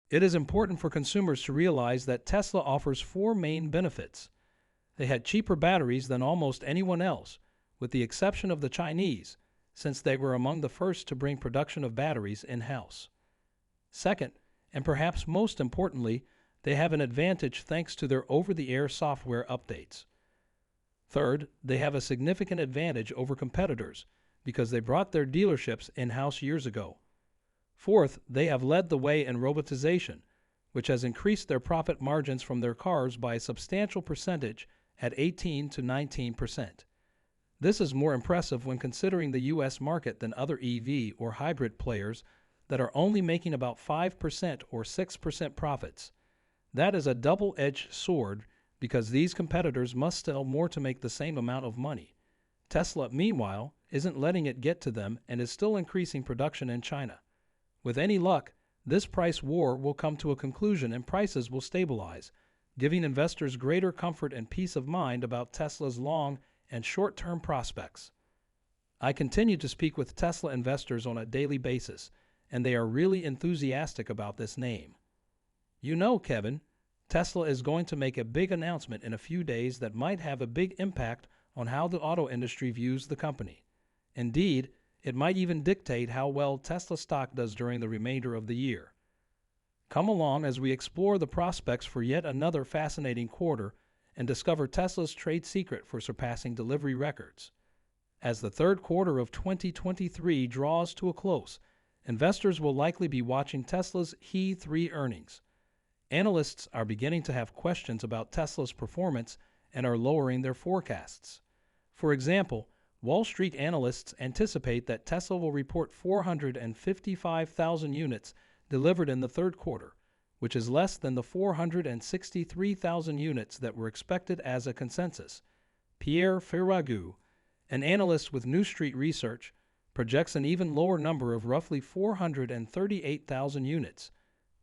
It is important for consumers to realize that Tesla offers four main benefits. They had cheaper batteries than almost anyone else, with the exception of the Chinese, since they were among the first to bring production of batteries in-house. Second, and perhaps most importantly, they have an advantage thanks to their over-the-air software updates. Third, they have a significant advantage over competitors because they brought their dealerships in-house years ago. Fourth, they have led the way in robotization, which has increased their profit margins from their cars by a substantial percentage at 18 to 19%. This is more impressive when considering the U.S. market than other EV or hybrid players that are only making about 5% or 6% profits. That is a double-edged sword because these competitors must sell more to make the same amount of money. Tesla, meanwhile, isn't letting it get to them and is still increasing production in China. With any luck, this price war will come to a conclusion and prices will stabilize, giving investors greater comfort and peace of mind about Tesla's long and short-term prospects. I continue to speak with Tesla investors on a daily basis, and they are really enthusiastic about this name. You know, Kevin, Tesla is going to make a big announcement in a few days that might have a big impact on how the auto industry views the company. Indeed, it might even dictate how well Tesla stock does during the remainder of the year. Come along as we explore the prospects for yet another fascinating quarter and discover Tesla's trade secret for surpassing delivery records. As the third quarter of 2023 draws to a close, investors will likely be watching Tesla's Q3 earnings. Analysts are beginning to have questions about Tesla's performance and are lowering their forecasts. For example, Wall Street analysts anticipate that Tesla will report 455,000 units delivered in the third quarter, which is less than the 463,000 units that were expected as a consensus. Pierre Ferragu, an analyst with New Street Research, projects an even lower number of roughly 438,000 units,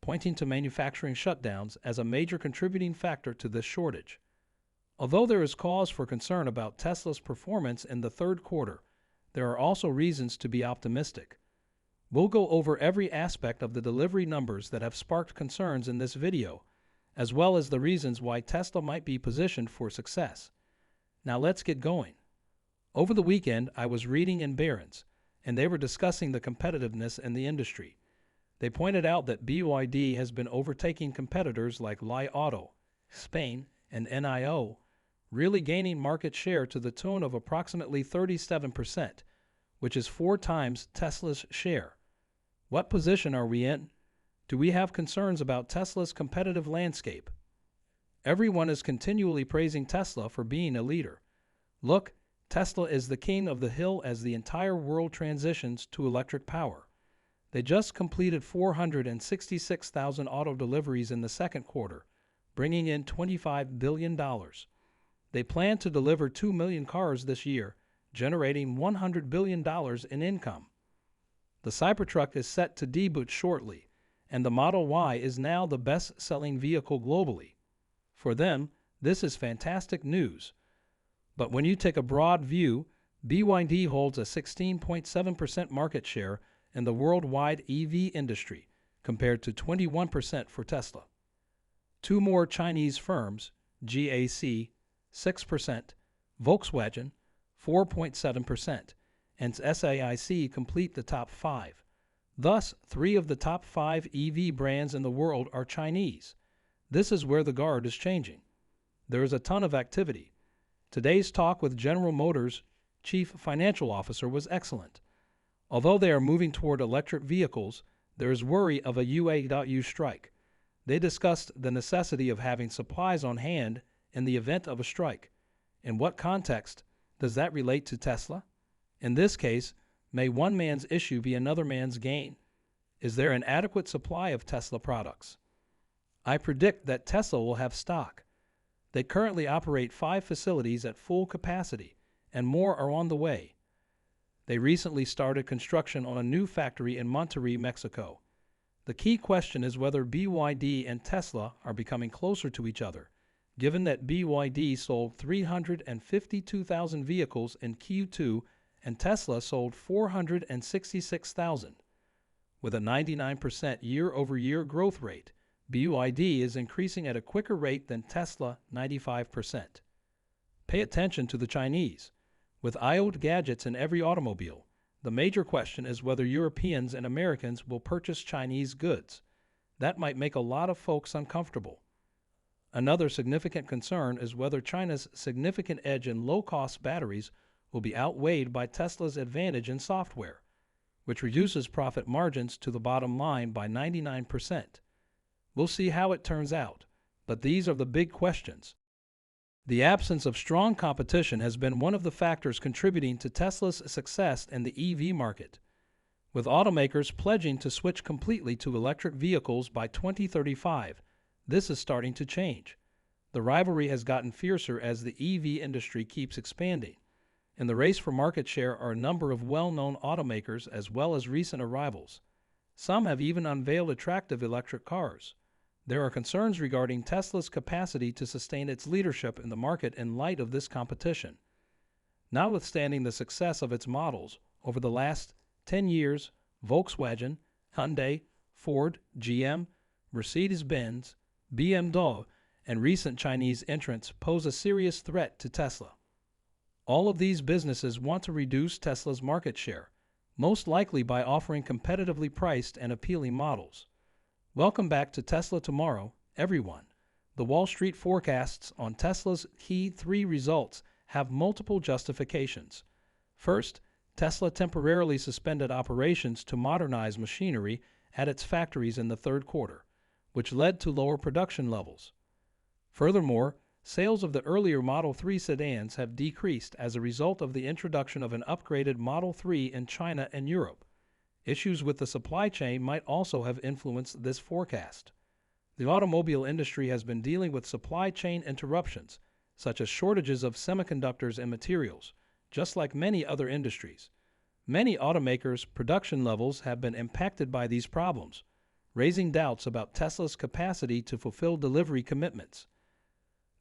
pointing to manufacturing shutdowns as a major contributing factor to this shortage. Although there is cause for concern about Tesla's performance in the third quarter, there are also reasons to be optimistic. We'll go over every aspect of the delivery numbers that have sparked concerns in this video, as well as the reasons why Tesla might be positioned for success. Now let's get going. Over the weekend, I was reading in Barron's, and they were discussing the competitiveness in the industry. They pointed out that BYD has been overtaking competitors like Li Auto, Spain, and NIO, really gaining market share to the tune of approximately 37%, which is 4 times Tesla's share. What position are we in? Do we have concerns about Tesla's competitive landscape? Everyone is continually praising Tesla for being a leader. Look, Tesla is the king of the hill as the entire world transitions to electric power. They just completed 466,000 auto deliveries in the second quarter, bringing in $25 billion. They plan to deliver 2 million cars this year, generating $100 billion in income. The Cybertruck is set to debut shortly, and the Model Y is now the best-selling vehicle globally. For them, this is fantastic news. But when you take a broad view, BYD holds a 16.7% market share in the worldwide EV industry, compared to 21% for Tesla. 2 more Chinese firms, GAC, 6%, Volkswagen, 4.7%, and SAIC complete the top 5. Thus, 3 of the top 5 EV brands in the world are Chinese. This is where the guard is changing. There is a ton of activity. Today's talk with General Motors' Chief Financial Officer was excellent. Although they are moving toward electric vehicles, there is worry of a UAW strike. They discussed the necessity of having supplies on hand in the event of a strike. In what context does that relate to Tesla? In this case, may one man's issue be another man's gain? Is there an adequate supply of Tesla products? I predict that Tesla will have stock. They currently operate 5 facilities at full capacity, and more are on the way. They recently started construction on a new factory in Monterrey, Mexico. The key question is whether BYD and Tesla are becoming closer to each other, given that BYD sold 352,000 vehicles in Q2 and Tesla sold 466,000. With a 99% year-over-year growth rate, BYD is increasing at a quicker rate than Tesla, 95%. Pay attention to the Chinese. With IoT gadgets in every automobile, the major question is whether Europeans and Americans will purchase Chinese goods. That might make a lot of folks uncomfortable. Another significant concern is whether China's significant edge in low-cost batteries will be outweighed by Tesla's advantage in software, which reduces profit margins to the bottom line by 99%. We'll see how it turns out, but these are the big questions. The absence of strong competition has been one of the factors contributing to Tesla's success in the EV market. With automakers pledging to switch completely to electric vehicles by 2035, this is starting to change. The rivalry has gotten fiercer as the EV industry keeps expanding. In the race for market share are a number of well-known automakers as well as recent arrivals. Some have even unveiled attractive electric cars. There are concerns regarding Tesla's capacity to sustain its leadership in the market in light of this competition. Notwithstanding the success of its models, over the last 10 years, Volkswagen, Hyundai, Ford, GM, Mercedes-Benz, BMW, and recent Chinese entrants pose a serious threat to Tesla. All of these businesses want to reduce Tesla's market share, most likely by offering competitively priced and appealing models. Welcome back to Tesla Tomorrow, everyone. The Wall Street forecasts on Tesla's Q3 results have multiple justifications. First, Tesla temporarily suspended operations to modernize machinery at its factories in the third quarter, which led to lower production levels. Furthermore, sales of the earlier Model 3 sedans have decreased as a result of the introduction of an upgraded Model 3 in China and Europe. Issues with the supply chain might also have influenced this forecast. The automobile industry has been dealing with supply chain interruptions, such as shortages of semiconductors and materials, just like many other industries. Many automakers' production levels have been impacted by these problems, raising doubts about Tesla's capacity to fulfill delivery commitments.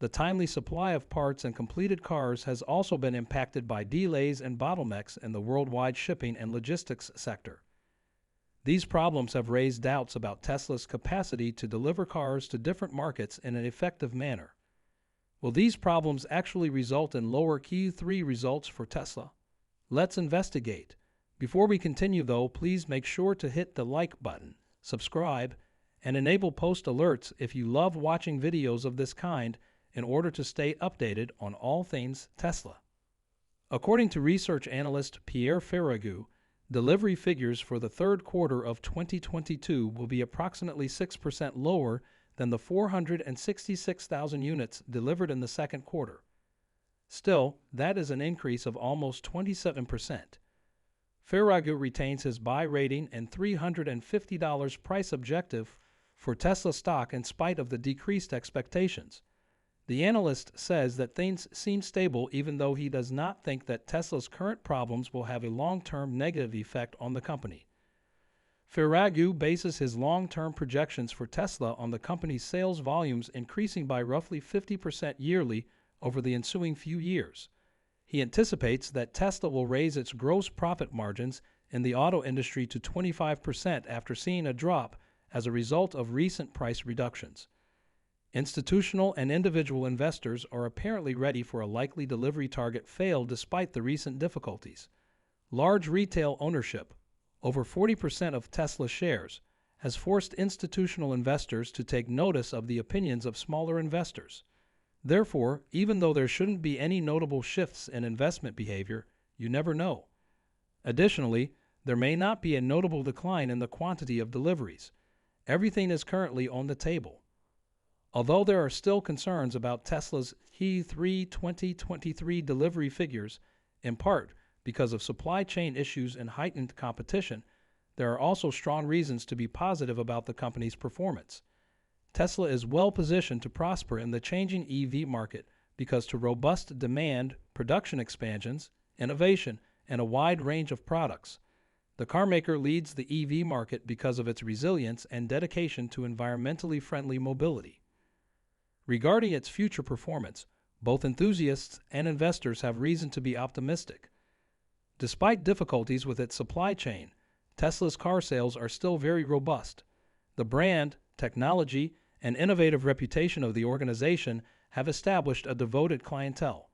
The timely supply of parts and completed cars has also been impacted by delays and bottlenecks in the worldwide shipping and logistics sector. These problems have raised doubts about Tesla's capacity to deliver cars to different markets in an effective manner. Will these problems actually result in lower Q3 results for Tesla? Let's investigate. Before we continue though, please make sure to hit the like button, subscribe, and enable post alerts if you love watching videos of this kind in order to stay updated on all things Tesla. According to research analyst Pierre Ferragu, delivery figures for the third quarter of 2022 will be approximately 6% lower than the 466,000 units delivered in the second quarter. Still, that is an increase of almost 27%. Ferragu retains his buy rating and $350 price objective for Tesla stock in spite of the decreased expectations. The analyst says that things seem stable even though he does not think that Tesla's current problems will have a long-term negative effect on the company. Ferragu bases his long-term projections for Tesla on the company's sales volumes increasing by roughly 50% yearly over the ensuing few years. He anticipates that Tesla will raise its gross profit margins in the auto industry to 25% after seeing a drop as a result of recent price reductions. Institutional and individual investors are apparently ready for a likely delivery target fail despite the recent difficulties. Large retail ownership, over 40% of Tesla shares, has forced institutional investors to take notice of the opinions of smaller investors. Therefore, even though there shouldn't be any notable shifts in investment behavior, you never know. Additionally, there may not be a notable decline in the quantity of deliveries. Everything is currently on the table. Although there are still concerns about Tesla's Q3 2023 delivery figures, in part because of supply chain issues and heightened competition, there are also strong reasons to be positive about the company's performance. Tesla is well positioned to prosper in the changing EV market because to robust demand, production expansions, innovation, and a wide range of products. The carmaker leads the EV market because of its resilience and dedication to environmentally friendly mobility. Regarding its future performance, both enthusiasts and investors have reason to be optimistic. Despite difficulties with its supply chain, Tesla's car sales are still very robust. The brand, technology, and innovative reputation of the organization have established a devoted clientele.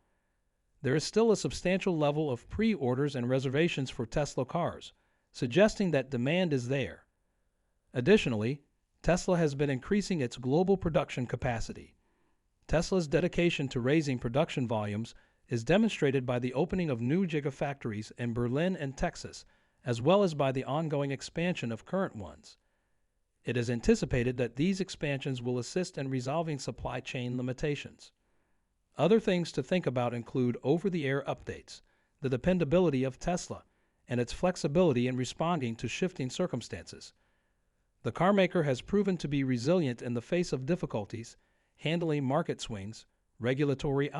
There is still a substantial level of pre-orders and reservations for Tesla cars, suggesting that demand is there. Additionally, Tesla has been increasing its global production capacity. Tesla's dedication to raising production volumes is demonstrated by the opening of new gigafactories in Berlin and Texas, as well as by the ongoing expansion of current ones. It is anticipated that these expansions will assist in resolving supply chain limitations. Other things to think about include over-the-air updates, the dependability of Tesla, and its flexibility in responding to shifting circumstances. The carmaker has proven to be resilient in the face of difficulties, handling market swings, regulatory